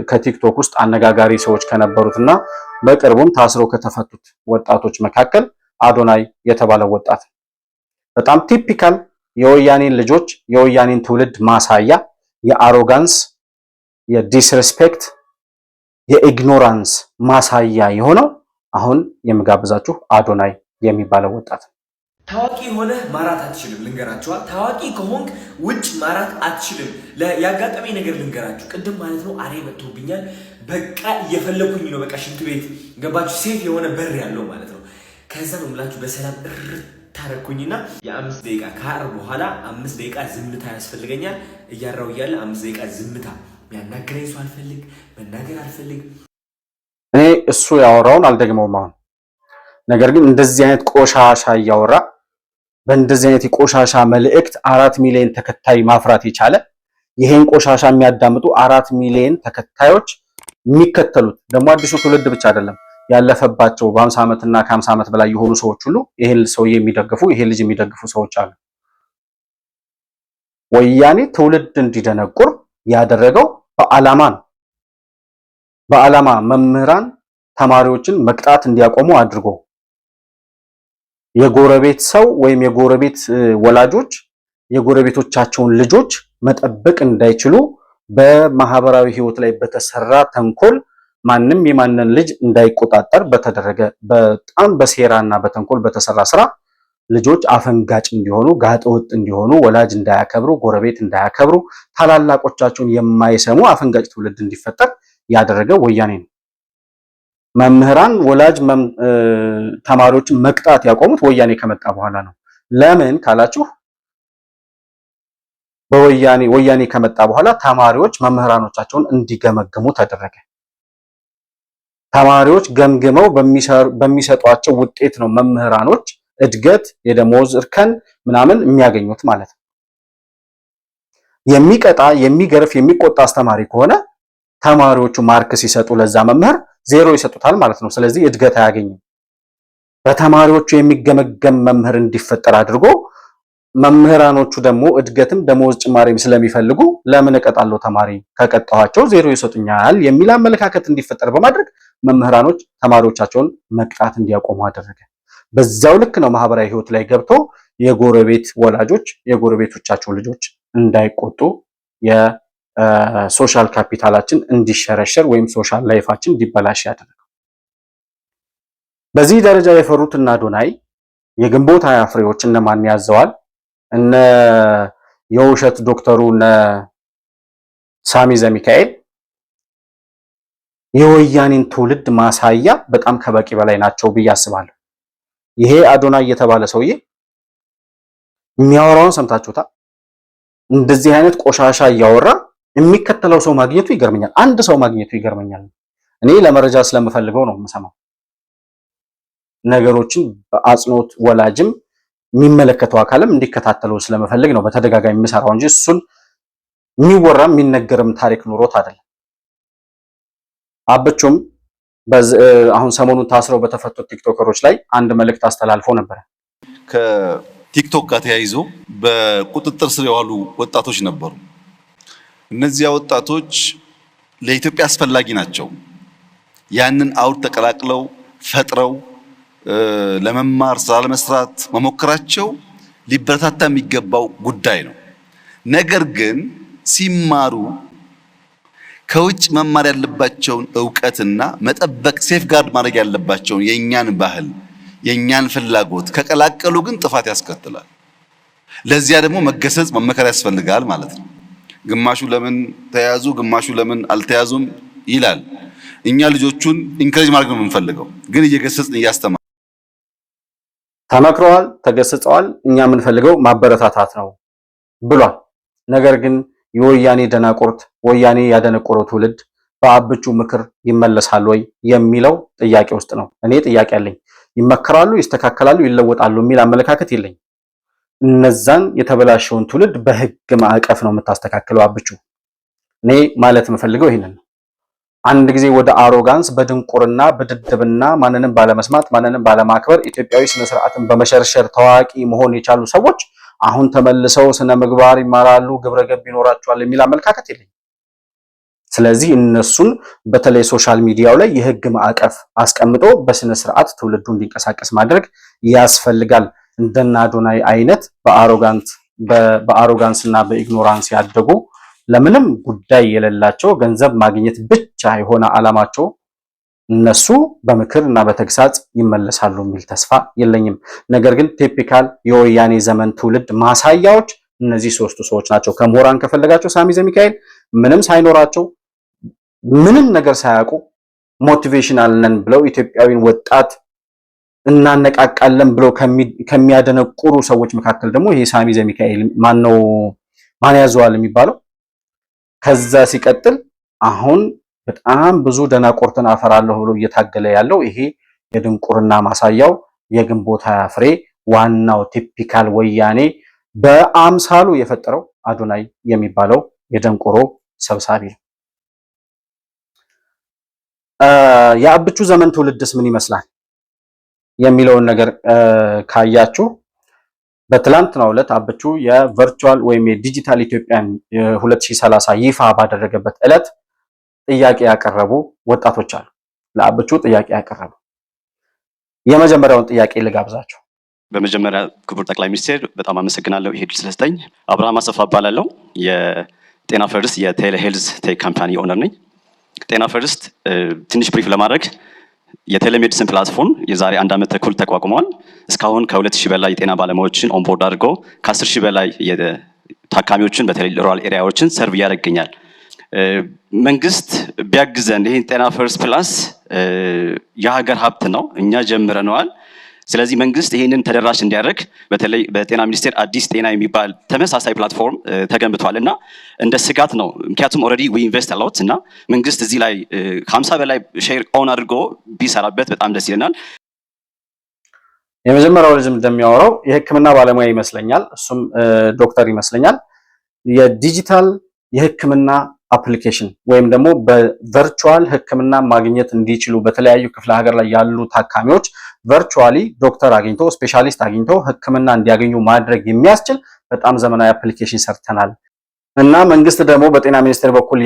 ከቲክቶክ ውስጥ አነጋጋሪ ሰዎች ከነበሩትና በቅርቡም ታስረው ከተፈቱት ወጣቶች መካከል አዶናይ የተባለው ወጣት በጣም ቲፒካል የወያኔን ልጆች የወያኔን ትውልድ ማሳያ የአሮጋንስ የዲስሪስፔክት የኢግኖራንስ ማሳያ የሆነው አሁን የሚጋብዛችሁ አዶናይ የሚባለው ወጣት ታዋቂ ሆነ ማራት አትችልም ልንገራችሁ ታዋቂ ከሆንክ ውጭ ማራት አትችልም ያጋጠመኝ ነገር ልንገራችሁ ቅድም ማለት ነው አሬ መጥቶብኛል በቃ እየፈለኩኝ ነው በቃ ሽንት ቤት ገባችሁ ሴፍ የሆነ በር ያለው ማለት ነው ከዛ ነው ምላችሁ በሰላም ታረኩኝና የ5 ደቂቃ ካር በኋላ 5 ደቂቃ ዝምታ ያስፈልገኛል እያራው ይያለ 5 ደቂቃ ዝምታ የሚያናግረኝ ሰው አልፈልግ መናገር አልፈልግ እኔ እሱ ያወራውን አልደግመውም አሁን ነገር ግን እንደዚህ አይነት ቆሻሻ ያወራ በእንደዚህ አይነት ቆሻሻ መልእክት 4 ሚሊዮን ተከታይ ማፍራት የቻለ ይሄን ቆሻሻ የሚያዳምጡ 4 ሚሊዮን ተከታዮች የሚከተሉት ደግሞ አዲሱ ትውልድ ብቻ አይደለም ያለፈባቸው በ50 ዓመትና ከ50 ዓመት በላይ የሆኑ ሰዎች ሁሉ ይሄን ሰውዬ የሚደግፉ ይሄን ልጅ የሚደግፉ ሰዎች አሉ። ወያኔ ትውልድ እንዲደነቁር ያደረገው በዓላማ ነው። በዓላማ መምህራን ተማሪዎችን መቅጣት እንዲያቆሙ አድርጎ የጎረቤት ሰው ወይም የጎረቤት ወላጆች የጎረቤቶቻቸውን ልጆች መጠበቅ እንዳይችሉ በማህበራዊ ህይወት ላይ በተሰራ ተንኮል ማንንም የማንን ልጅ እንዳይቆጣጠር በተደረገ በጣም በሴራና በተንኮል በተሰራ ስራ ልጆች አፈንጋጭ እንዲሆኑ ጋጠወጥ እንዲሆኑ ወላጅ እንዳያከብሩ ጎረቤት እንዳያከብሩ ታላላቆቻቸውን የማይሰሙ አፈንጋጭ ትውልድ እንዲፈጠር ያደረገ ወያኔ ነው። መምህራን ወላጅ ተማሪዎችን መቅጣት ያቆሙት ወያኔ ከመጣ በኋላ ነው። ለምን ካላችሁ ወያኔ ከመጣ በኋላ ተማሪዎች መምህራኖቻቸውን እንዲገመግሙ ተደረገ። ተማሪዎች ገምግመው በሚሰጧቸው ውጤት ነው መምህራኖች እድገት የደሞዝ እርከን ምናምን የሚያገኙት ማለት ነው። የሚቀጣ የሚገርፍ የሚቆጣ አስተማሪ ከሆነ ተማሪዎቹ ማርክ ሲሰጡ ለዛ መምህር 0 ይሰጡታል ማለት ነው። ስለዚህ እድገት አያገኝም። በተማሪዎቹ የሚገመገም መምህር እንዲፈጠር አድርጎ መምህራኖቹ ደግሞ እድገትም ደሞዝ ጭማሪም ስለሚፈልጉ ለምን እቀጣለሁ ተማሪ ከቀጣኋቸው 0 ይሰጡኛል የሚል አመለካከት እንዲፈጠር በማድረግ መምህራኖች ተማሪዎቻቸውን መቅጣት እንዲያቆሙ አደረገ። በዛው ልክ ነው ማህበራዊ ህይወት ላይ ገብቶ የጎረቤት ወላጆች የጎረቤቶቻቸው ልጆች እንዳይቆጡ የሶሻል ካፒታላችን እንዲሸረሸር ወይም ሶሻል ላይፋችን እንዲበላሽ ያደረገው። በዚህ ደረጃ የፈሩትና አዶናይ የግንቦት 20 ፍሬዎች እነማን ያዘዋል? እነ የውሸት ዶክተሩ ሳሚ ዘሚካኤል የወያኔን ትውልድ ማሳያ በጣም ከበቂ በላይ ናቸው ብዬ አስባለሁ። ይሄ አዶናይ የተባለ ሰውዬ የሚያወራውን ሰምታችሁታል። እንደዚህ አይነት ቆሻሻ እያወራ የሚከተለው ሰው ማግኘቱ ይገርመኛል። አንድ ሰው ማግኘቱ ይገርመኛል። እኔ ለመረጃ ስለምፈልገው ነው የምሰማው። ነገሮችን በአጽንኦት ወላጅም የሚመለከተው አካልም እንዲከታተለው ስለምፈልግ ነው በተደጋጋሚ የምሰራው እንጂ እሱን የሚወራም የሚነገርም ታሪክ ኑሮት አይደለም። አብቹም አሁን ሰሞኑን ታስረው በተፈቱት ቲክቶከሮች ላይ አንድ መልእክት አስተላልፎ ነበር። ከቲክቶክ ጋር ተያይዞ በቁጥጥር ስር የዋሉ ወጣቶች ነበሩ። እነዚያ ወጣቶች ለኢትዮጵያ አስፈላጊ ናቸው። ያንን አውድ ተቀላቅለው ፈጥረው ለመማር ስራ ለመስራት መሞከራቸው ሊበረታታ የሚገባው ጉዳይ ነው። ነገር ግን ሲማሩ ከውጭ መማር ያለባቸውን ዕውቀትና መጠበቅ ሴፍጋርድ ማድረግ ያለባቸውን የኛን ባህል የኛን ፍላጎት ከቀላቀሉ ግን ጥፋት ያስከትላል። ለዚያ ደግሞ መገሰጽ መመከር ያስፈልጋል ማለት ነው። ግማሹ ለምን ተያዙ ግማሹ ለምን አልተያዙም ይላል። እኛ ልጆቹን ኢንከሬጅ ማድረግ ነው የምንፈልገው፣ ግን እየገሰጽን እያስተማርን ተመክረዋል፣ ተገስጸዋል። እኛ የምንፈልገው ማበረታታት ነው ብሏል። ነገር ግን የወያኔ ደናቁርት ወያኔ ያደነቆረው ትውልድ በአብቹ ምክር ይመለሳል ወይ የሚለው ጥያቄ ውስጥ ነው። እኔ ጥያቄ አለኝ። ይመከራሉ፣ ይስተካከላሉ፣ ይለወጣሉ የሚል አመለካከት የለኝ። እነዛን የተበላሸውን ትውልድ በህግ ማዕቀፍ ነው የምታስተካክለው አብቹ። እኔ ማለት የምፈልገው ይሄንን ነው። አንድ ጊዜ ወደ አሮጋንስ በድንቁርና በድድብና ማንንም ባለመስማት ማንንም ባለማክበር ኢትዮጵያዊ ስነ ስርዓትን በመሸርሸር ታዋቂ መሆን የቻሉ ሰዎች አሁን ተመልሰው ስነ ምግባር ይማራሉ፣ ግብረ ገብ ይኖራቸዋል የሚል አመለካከት የለኝም። ስለዚህ እነሱን በተለይ ሶሻል ሚዲያው ላይ የህግ ማዕቀፍ አስቀምጦ በስነ ስርዓት ትውልዱ እንዲንቀሳቀስ ማድረግ ያስፈልጋል። እንደና አዶናይ አይነት በአሮጋንስና በኢግኖራንስ ያደጉ ለምንም ጉዳይ የሌላቸው ገንዘብ ማግኘት ብቻ የሆነ ዓላማቸው እነሱ በምክር እና በተግሳጽ ይመለሳሉ የሚል ተስፋ የለኝም። ነገር ግን ቲፒካል የወያኔ ዘመን ትውልድ ማሳያዎች እነዚህ ሶስቱ ሰዎች ናቸው። ከምሁራን ከፈለጋቸው ሳሚ ዘሚካኤል ምንም ሳይኖራቸው ምንም ነገር ሳያውቁ ሞቲቬሽናል ነን ብለው ኢትዮጵያዊን ወጣት እናነቃቃለን ብለው ከሚያደነቁሩ ሰዎች መካከል ደግሞ ይሄ ሳሚ ዘሚካኤል ማን ያዘዋል የሚባለው። ከዛ ሲቀጥል አሁን በጣም ብዙ ደናቆርትን አፈራለሁ ብሎ እየታገለ ያለው ይሄ የድንቁርና ማሳያው የግንቦት ሃያ ፍሬ ዋናው ቲፒካል ወያኔ በአምሳሉ የፈጠረው አዶናይ የሚባለው የደንቆሮ ሰብሳቢ ነው። የአብቹ ዘመን ትውልድስ ምን ይመስላል የሚለውን ነገር ካያችሁ በትላንትናው ዕለት አብቹ የቨርቹዋል ወይም የዲጂታል ኢትዮጵያን 2030 ይፋ ባደረገበት ዕለት ጥያቄ ያቀረቡ ወጣቶች አሉ። ለአብቹ ጥያቄ ያቀረቡ የመጀመሪያውን ጥያቄ ልጋብዛችሁ። በመጀመሪያ ክቡር ጠቅላይ ሚኒስትር በጣም አመሰግናለሁ ይሄ ድል ስለሰጠኝ። አብርሃም አሰፋ እባላለሁ። የጤና ፈርስት የቴሌ ሄልዝ ቴክ ካምፓኒ ኦነር ነኝ። ጤና ፈርስት ትንሽ ብሪፍ ለማድረግ የቴሌሜዲሲን ፕላትፎርም የዛሬ 1 ዓመት ተኩል ተቋቁሟል። እስካሁን ከ2000 በላይ የጤና ባለሙያዎችን ኦንቦርድ አድርጎ ከ10,000 በላይ ታካሚዎችን በተለይ ሩራል ኤሪያዎችን ሰርቭ እያደረገ ይገኛል። መንግስት ቢያግዘን ይሄን ጤና ፈርስት ፕላስ የሀገር ሀብት ነው፣ እኛ ጀምረነዋል። ስለዚህ መንግስት ይሄንን ተደራሽ እንዲያደርግ በተለይ በጤና ሚኒስቴር አዲስ ጤና የሚባል ተመሳሳይ ፕላትፎርም ተገንብቷል እና እንደ ስጋት ነው። ምክንያቱም ኦልሬዲ ዊ ኢንቨስት አሎት እና መንግስት እዚህ ላይ ከ50 በላይ ሼር ኦን አድርጎ ቢሰራበት በጣም ደስ ይለናል። የመጀመሪያው ልጅም እንደሚያወራው የህክምና ባለሙያ ይመስለኛል፣ እሱም ዶክተር ይመስለኛል። የዲጂታል የህክምና አፕሊኬሽን ወይም ደግሞ በቨርቹዋል ህክምና ማግኘት እንዲችሉ በተለያዩ ክፍለ ሀገር ላይ ያሉ ታካሚዎች ቨርቹዋሊ ዶክተር አግኝቶ ስፔሻሊስት አግኝቶ ህክምና እንዲያገኙ ማድረግ የሚያስችል በጣም ዘመናዊ አፕሊኬሽን ሰርተናል እና መንግስት ደግሞ በጤና ሚኒስቴር በኩል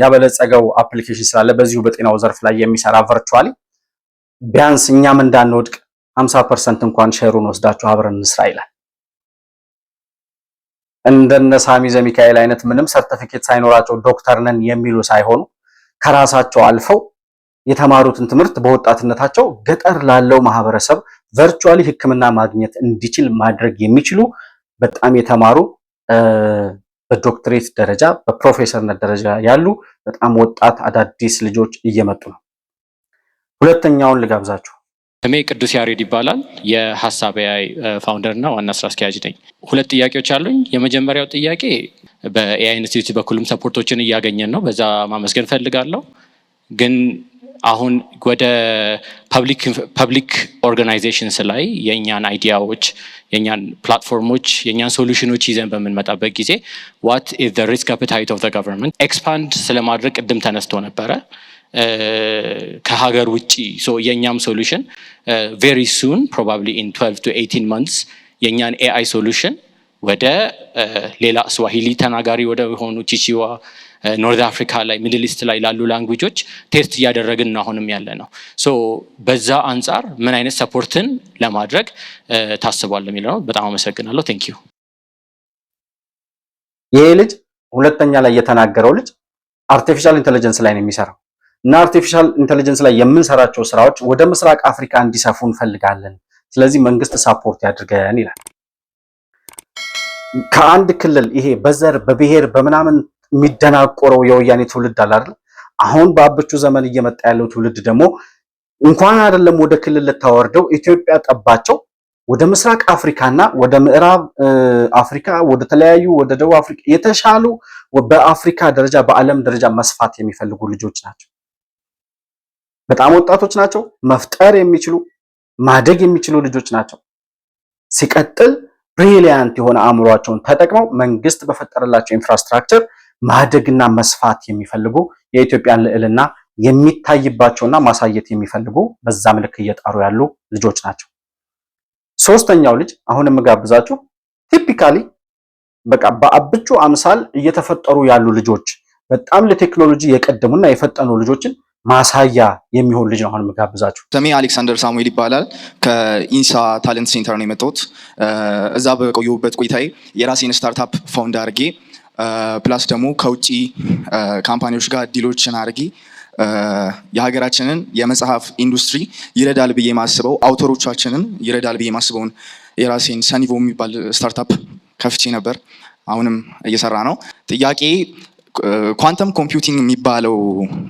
ያበለጸገው አፕሊኬሽን ስላለ በዚሁ በጤናው ዘርፍ ላይ የሚሰራ ቨርቹዋሊ ቢያንስ እኛም እንዳንወድቅ 50% እንኳን ሼሩን ወስዳችሁ አብረን እንስራ ይላል። እንደነ ሳሚ ዘሚካኤል አይነት ምንም ሰርቲፊኬት ሳይኖራቸው ዶክተር ነን የሚሉ ሳይሆኑ ከራሳቸው አልፈው የተማሩትን ትምህርት በወጣትነታቸው ገጠር ላለው ማህበረሰብ ቨርቹዋሊ ህክምና ማግኘት እንዲችል ማድረግ የሚችሉ በጣም የተማሩ በዶክትሬት ደረጃ በፕሮፌሰርነት ደረጃ ያሉ በጣም ወጣት አዳዲስ ልጆች እየመጡ ነው። ሁለተኛውን ልጋብዛችሁ። ስሜ ቅዱስ ያሬድ ይባላል። የሀሳብ ኤአይ ፋውንደር እና ዋና ስራ አስኪያጅ ነኝ። ሁለት ጥያቄዎች አሉኝ። የመጀመሪያው ጥያቄ በኤአይ ኢንስቲትዩት በኩልም ሰፖርቶችን እያገኘን ነው፣ በዛ ማመስገን ፈልጋለሁ። ግን አሁን ወደ ፐብሊክ ኦርጋናይዜሽንስ ላይ የእኛን አይዲያዎች፣ የእኛን ፕላትፎርሞች፣ የእኛን ሶሉሽኖች ይዘን በምንመጣበት ጊዜ ዋት ኢዝ ዘ ሪስክ አፐታይት ኦፍ ዘ ገቨርንመንት ኤክስፓንድ ስለማድረግ ቅድም ተነስቶ ነበረ ከሀገር ውጪ። የእኛም ሶሉሽን ቬሪ ሱን ፕሮባብሊ ኢን 12 to 18 months የእኛን ኤአይ ሶሉሽን ወደ ሌላ ስዋሂሊ ተናጋሪ ወደ ሆኑ ቺቺዋ ኖርዝ አፍሪካ ላይ ሚድል ኢስት ላይ ላሉ ላንጉጆች ቴስት እያደረግን አሁንም ያለ ነው። በዛ አንጻር ምን አይነት ሰፖርትን ለማድረግ ታስቧል የሚለው በጣም አመሰግናለሁ። ቴንክ ዩ። ይሄ ልጅ ሁለተኛ ላይ የተናገረው ልጅ አርቲፊሻል ኢንተለጀንስ ላይ ነው የሚሰራው እና አርቲፊሻል ኢንተለጀንስ ላይ የምንሰራቸው ስራዎች ወደ ምስራቅ አፍሪካ እንዲሰፉ እንፈልጋለን፣ ስለዚህ መንግስት ሳፖርት ያድርገን ይላል። ከአንድ ክልል ይሄ በዘር በብሔር በምናምን የሚደናቆረው የወያኔ ትውልድ አለ አይደል? አሁን በአብቹ ዘመን እየመጣ ያለው ትውልድ ደግሞ እንኳን አይደለም ወደ ክልል ልታወርደው ኢትዮጵያ ጠባቸው ወደ ምስራቅ አፍሪካና ወደ ምዕራብ አፍሪካ ወደ ተለያዩ ወደ ደቡብ አፍሪካ የተሻሉ በአፍሪካ ደረጃ በዓለም ደረጃ መስፋት የሚፈልጉ ልጆች ናቸው። በጣም ወጣቶች ናቸው። መፍጠር የሚችሉ ማደግ የሚችሉ ልጆች ናቸው። ሲቀጥል ብሪሊያንት የሆነ አእምሯቸውን ተጠቅመው መንግስት በፈጠረላቸው ኢንፍራስትራክቸር ማደግና መስፋት የሚፈልጉ የኢትዮጵያን ልዕልና የሚታይባቸውና ማሳየት የሚፈልጉ በዛ ምልክ እየጣሩ ያሉ ልጆች ናቸው። ሶስተኛው ልጅ አሁን የምጋብዛችሁ ቲፒካሊ በቃ በአብቹ አምሳል እየተፈጠሩ ያሉ ልጆች በጣም ለቴክኖሎጂ የቀደሙና የፈጠኑ ልጆችን ማሳያ የሚሆን ልጅ ነው አሁን የምጋብዛችሁ። ስሜ አሌክሳንደር ሳሙኤል ይባላል። ከኢንሳ ታለንት ሴንተር ነው የመጣሁት። እዛ በቆየሁበት ቆይታዬ የራሴን ስታርታፕ ፋውንድ አድርጌ ፕላስ ደግሞ ከውጭ ካምፓኒዎች ጋር ዲሎችን አድርጌ የሀገራችንን የመጽሐፍ ኢንዱስትሪ ይረዳል ብዬ ማስበው አውተሮቻችንን ይረዳል ብዬ ማስበውን የራሴን ሰኒቮ የሚባል ስታርታፕ ከፍቼ ነበር። አሁንም እየሰራ ነው። ጥያቄ ኳንተም ኮምፒውቲንግ የሚባለው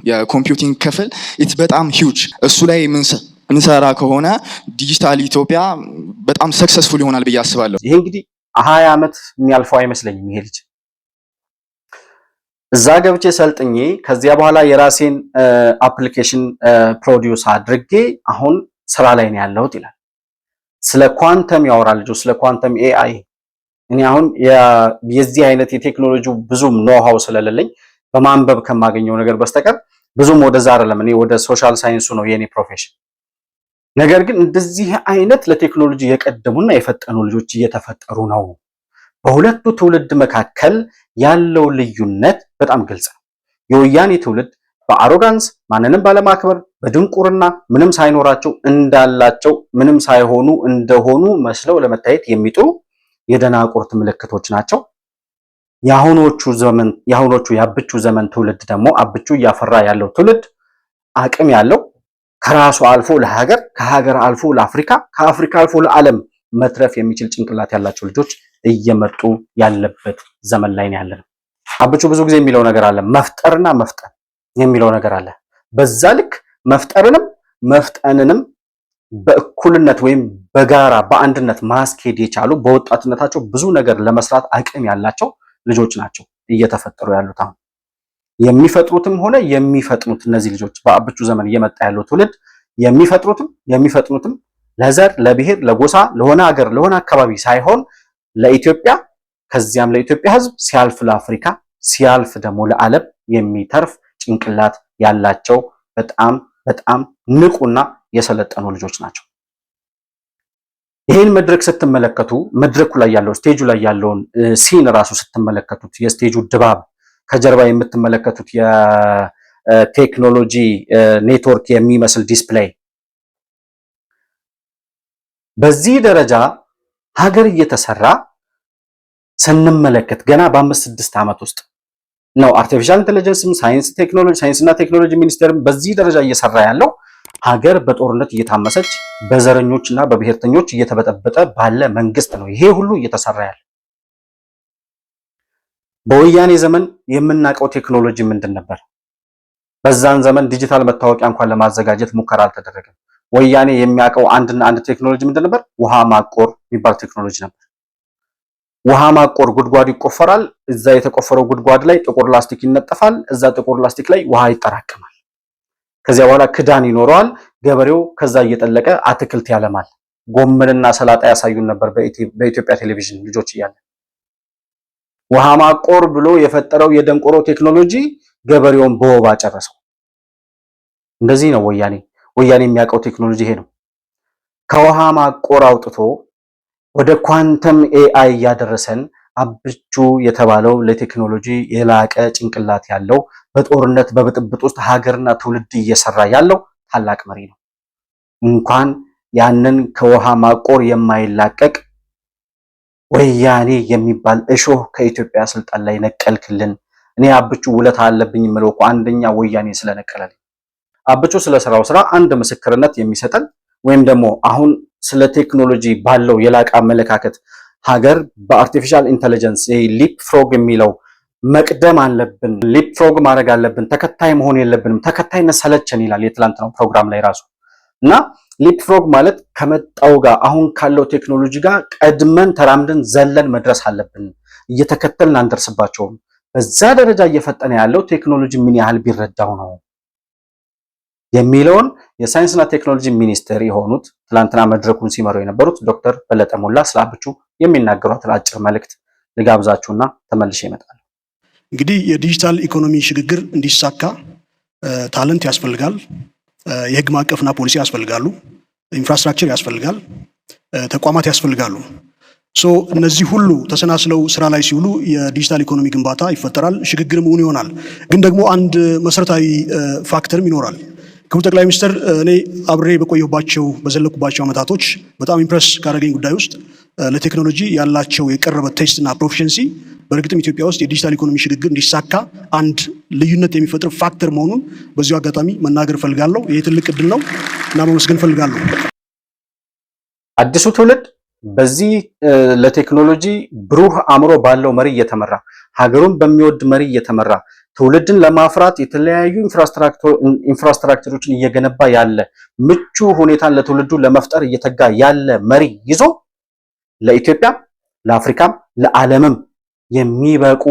የኮምፒውቲንግ ክፍል ኢት በጣም ሂውጅ። እሱ ላይ ምንሰራ ከሆነ ዲጂታል ኢትዮጵያ በጣም ሰክሰስፉል ይሆናል ብዬ አስባለሁ። ይሄ እንግዲህ 20 ዓመት የሚያልፈው አይመስለኝም ይሄ ልጅ። እዛ ገብቼ ሰልጥኜ ከዚያ በኋላ የራሴን አፕሊኬሽን ፕሮዲዩስ አድርጌ አሁን ስራ ላይ ነው ያለሁት ይላል። ስለ ኳንተም ያወራል ልጁ፣ ስለ ኳንተም ኤአይ። እኔ አሁን የዚህ አይነት የቴክኖሎጂው ብዙም ኖሃው ስለሌለኝ በማንበብ ከማገኘው ነገር በስተቀር ብዙም ወደዛ አይደለም። እኔ ወደ ሶሻል ሳይንሱ ነው የኔ ፕሮፌሽን። ነገር ግን እንደዚህ አይነት ለቴክኖሎጂ የቀደሙና የፈጠኑ ልጆች እየተፈጠሩ ነው። በሁለቱ ትውልድ መካከል ያለው ልዩነት በጣም ግልጽ ነው። የወያኔ ትውልድ በአሮጋንስ ማንንም ባለማክበር በድንቁርና ምንም ሳይኖራቸው እንዳላቸው ምንም ሳይሆኑ እንደሆኑ መስለው ለመታየት የሚጥሩ የደናቁርት ምልክቶች ናቸው። የአሁኖቹ የአብቹ ዘመን ትውልድ ደግሞ አብቹ እያፈራ ያለው ትውልድ አቅም ያለው ከራሱ አልፎ ለሀገር፣ ከሀገር አልፎ ለአፍሪካ፣ ከአፍሪካ አልፎ ለዓለም መትረፍ የሚችል ጭንቅላት ያላቸው ልጆች እየመጡ ያለበት ዘመን ላይ ነው ያለነው። አብቹ ብዙ ጊዜ የሚለው ነገር አለ፣ መፍጠርና መፍጠን የሚለው ነገር አለ። በዛ ልክ መፍጠርንም መፍጠንንም በእኩልነት ወይም በጋራ በአንድነት ማስኬድ የቻሉ በወጣትነታቸው ብዙ ነገር ለመስራት አቅም ያላቸው ልጆች ናቸው እየተፈጠሩ ያሉት። አሁን የሚፈጥሩትም ሆነ የሚፈጥኑት እነዚህ ልጆች በአብቹ ዘመን እየመጣ ያለው ትውልድ የሚፈጥኑትም ለዘር፣ ለብሔር፣ ለጎሳ፣ ለሆነ ሀገር፣ ለሆነ አካባቢ ሳይሆን ለኢትዮጵያ፣ ከዚያም ለኢትዮጵያ ሕዝብ ሲያልፍ ለአፍሪካ፣ ሲያልፍ ደግሞ ለዓለም የሚተርፍ ጭንቅላት ያላቸው በጣም በጣም ንቁና የሰለጠኑ ልጆች ናቸው። ይህን መድረክ ስትመለከቱ መድረኩ ላይ ያለው ስቴጁ ላይ ያለውን ሲን ራሱ ስትመለከቱት የስቴጁ ድባብ ከጀርባ የምትመለከቱት የቴክኖሎጂ ኔትወርክ የሚመስል ዲስፕሌይ በዚህ ደረጃ ሀገር እየተሰራ ስንመለከት ገና በ5-6 ዓመት ውስጥ ነው አርቲፊሻል ኢንተለጀንስም ሳይንስና ቴክኖሎጂ ሚኒስቴርም በዚህ ደረጃ እየሰራ ያለው ሀገር በጦርነት እየታመሰች በዘረኞችና በብሔርተኞች እየተበጠበጠ ባለ መንግስት ነው ይሄ ሁሉ እየተሰራ ያለ። በወያኔ ዘመን የምናውቀው ቴክኖሎጂ ምንድን ነበር? በዛን ዘመን ዲጂታል መታወቂያ እንኳን ለማዘጋጀት ሙከራ አልተደረገም። ወያኔ የሚያውቀው አንድና አንድ ቴክኖሎጂ ምንድን ነበር? ውሃ ማቆር የሚባል ቴክኖሎጂ ነበር። ውሃ ማቆር ጉድጓድ ይቆፈራል። እዛ የተቆፈረው ጉድጓድ ላይ ጥቁር ላስቲክ ይነጠፋል። እዛ ጥቁር ላስቲክ ላይ ውሃ ይጠራቀማል። ከዚያ በኋላ ክዳን ይኖረዋል። ገበሬው ከዛ እየጠለቀ አትክልት ያለማል። ጎመንና ሰላጣ ያሳዩን ነበር በኢትዮጵያ ቴሌቪዥን ልጆች እያለ። ውሃ ማቆር ብሎ የፈጠረው የደንቆሮ ቴክኖሎጂ ገበሬውን በወባ ጨረሰው። እንደዚህ ነው ወያኔ የሚያውቀው ቴክኖሎጂ ይሄ ነው። ከውሃ ማቆር አውጥቶ ወደ ኳንተም ኤአይ ያደረሰን አብቹ የተባለው ለቴክኖሎጂ የላቀ ጭንቅላት ያለው በጦርነት በብጥብጥ ውስጥ ሀገርና ትውልድ እየሰራ ያለው ታላቅ መሪ ነው። እንኳን ያንን ከውሃ ማቆር የማይላቀቅ ወያኔ የሚባል እሾህ ከኢትዮጵያ ስልጣን ላይ ነቀልክልን። እኔ አብቹ ውለታ አለብኝ የምለው እኮ አንደኛ ወያኔ ስለነቀለልኝ። አብቹ ስለሰራው ስራ አንድ ምስክርነት የሚሰጠን ወይም ደግሞ አሁን ስለ ቴክኖሎጂ ባለው የላቀ አመለካከት ሀገር በአርቲፊሻል ኢንተለጀንስ ሊፕ ፍሮግ የሚለው መቅደም አለብን፣ ሊፕ ፍሮግ ማድረግ አለብን፣ ተከታይ መሆን የለብንም፣ ተከታይነት ሰለቸን ይላል የትላንትናው ፕሮግራም ላይ ራሱ። እና ሊፕ ፍሮግ ማለት ከመጣው ጋር አሁን ካለው ቴክኖሎጂ ጋር ቀድመን ተራምደን ዘለን መድረስ አለብን፣ እየተከተልን አንደርስባቸውም። በዛ ደረጃ እየፈጠነ ያለው ቴክኖሎጂ ምን ያህል ቢረዳው ነው የሚለውን የሳይንስና ቴክኖሎጂ ሚኒስትር የሆኑት ትላንትና መድረኩን ሲመሩ የነበሩት ዶክተር በለጠ ሞላ ስለ አብቹ የሚናገሯት አጭር መልእክት ልጋብዛችሁና ተመልሼ እመጣለሁ። እንግዲህ የዲጂታል ኢኮኖሚ ሽግግር እንዲሳካ ታለንት ያስፈልጋል፣ የህግ ማዕቀፍና ፖሊሲ ያስፈልጋሉ፣ ኢንፍራስትራክቸር ያስፈልጋል፣ ተቋማት ያስፈልጋሉ። እነዚህ ሁሉ ተሰናስለው ስራ ላይ ሲውሉ የዲጂታል ኢኮኖሚ ግንባታ ይፈጠራል፣ ሽግግርም እውን ይሆናል። ግን ደግሞ አንድ መሰረታዊ ፋክተርም ይኖራል። ክቡር ጠቅላይ ሚኒስትር፣ እኔ አብሬ በዘለኩባቸው ዓመታቶች በጣም ኢምፕረስ ካደረገኝ ጉዳይ ውስጥ ለቴክኖሎጂ ያላቸው የቀረበ ቴስትና ፕሮፊሸንሲ በእርግጥም ኢትዮጵያ ውስጥ የዲጂታል ኢኮኖሚ ሽግግር እንዲሳካ አንድ ልዩነት የሚፈጥር ፋክተር መሆኑን በዚሁ አጋጣሚ መናገር ፈልጋለሁ። ይሄ ትልቅ እድል ነው እና መመስገን ፈልጋለሁ። አዲሱ ትውልድ በዚህ ለቴክኖሎጂ ብሩህ አእምሮ ባለው መሪ እየተመራ ሀገሩን በሚወድ መሪ እየተመራ ትውልድን ለማፍራት የተለያዩ ኢንፍራስትራክቸሮችን እየገነባ ያለ ምቹ ሁኔታን ለትውልዱ ለመፍጠር እየተጋ ያለ መሪ ይዞ ለኢትዮጵያ፣ ለአፍሪካም፣ ለዓለምም የሚበቁ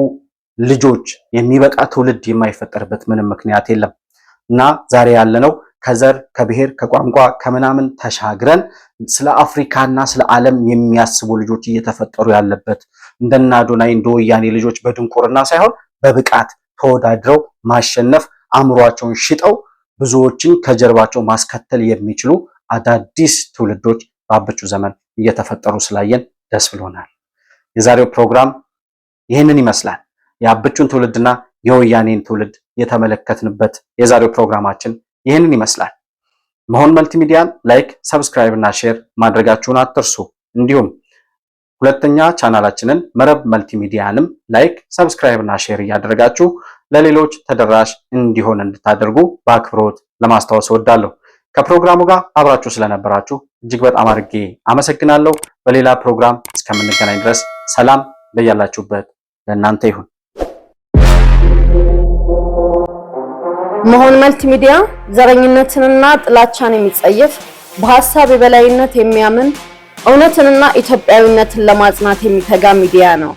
ልጆች የሚበቃ ትውልድ የማይፈጠርበት ምንም ምክንያት የለም እና ዛሬ ያለነው ከዘር ከብሔር ከቋንቋ ከምናምን ተሻግረን ስለ አፍሪካና ስለ ዓለም የሚያስቡ ልጆች እየተፈጠሩ ያለበት እንደና አዶናይ እንደ ወያኔ ልጆች በድንቁርና ሳይሆን በብቃት ተወዳድረው ማሸነፍ አእምሯቸውን ሽጠው ብዙዎችን ከጀርባቸው ማስከተል የሚችሉ አዳዲስ ትውልዶች በአብቹ ዘመን እየተፈጠሩ ስላየን ደስ ብሎናል። የዛሬው ፕሮግራም ይህንን ይመስላል። የአብቹን ትውልድና የወያኔን ትውልድ የተመለከትንበት የዛሬው ፕሮግራማችን ይህንን ይመስላል። መሆን መልቲሚዲያን ላይክ፣ ሰብስክራይብ እና ሼር ማድረጋችሁን አትርሱ። እንዲሁም ሁለተኛ ቻናላችንን መረብ መልቲሚዲያንም ላይክ፣ ሰብስክራይብ እና ሼር እያደረጋችሁ ለሌሎች ተደራሽ እንዲሆን እንድታደርጉ በአክብሮት ለማስታወስ እወዳለሁ። ከፕሮግራሙ ጋር አብራችሁ ስለነበራችሁ እጅግ በጣም አድርጌ አመሰግናለሁ። በሌላ ፕሮግራም እስከምንገናኝ ድረስ ሰላም በያላችሁበት ለእናንተ ይሁን። መሆን መልቲሚዲያ ዘረኝነትንና ጥላቻን የሚጸየፍ በሐሳብ የበላይነት የሚያምን እውነትንና ኢትዮጵያዊነትን ለማጽናት የሚተጋ ሚዲያ ነው።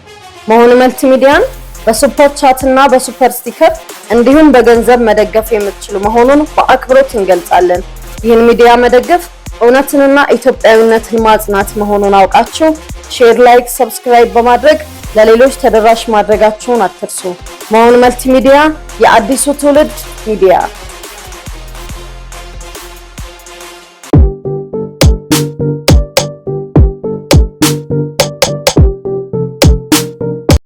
መሆን መልቲሚዲያን በሱፐር ቻት እና በሱፐር ስቲከር እንዲሁም በገንዘብ መደገፍ የምትችሉ መሆኑን በአክብሮት እንገልጻለን። ይህን ሚዲያ መደገፍ እውነትንና ኢትዮጵያዊነትን ማጽናት መሆኑን አውቃችሁ ሼር፣ ላይክ፣ ሰብስክራይብ በማድረግ ለሌሎች ተደራሽ ማድረጋችሁን አትርሱ። መሆን መልቲሚዲያ የአዲሱ ትውልድ ሚዲያ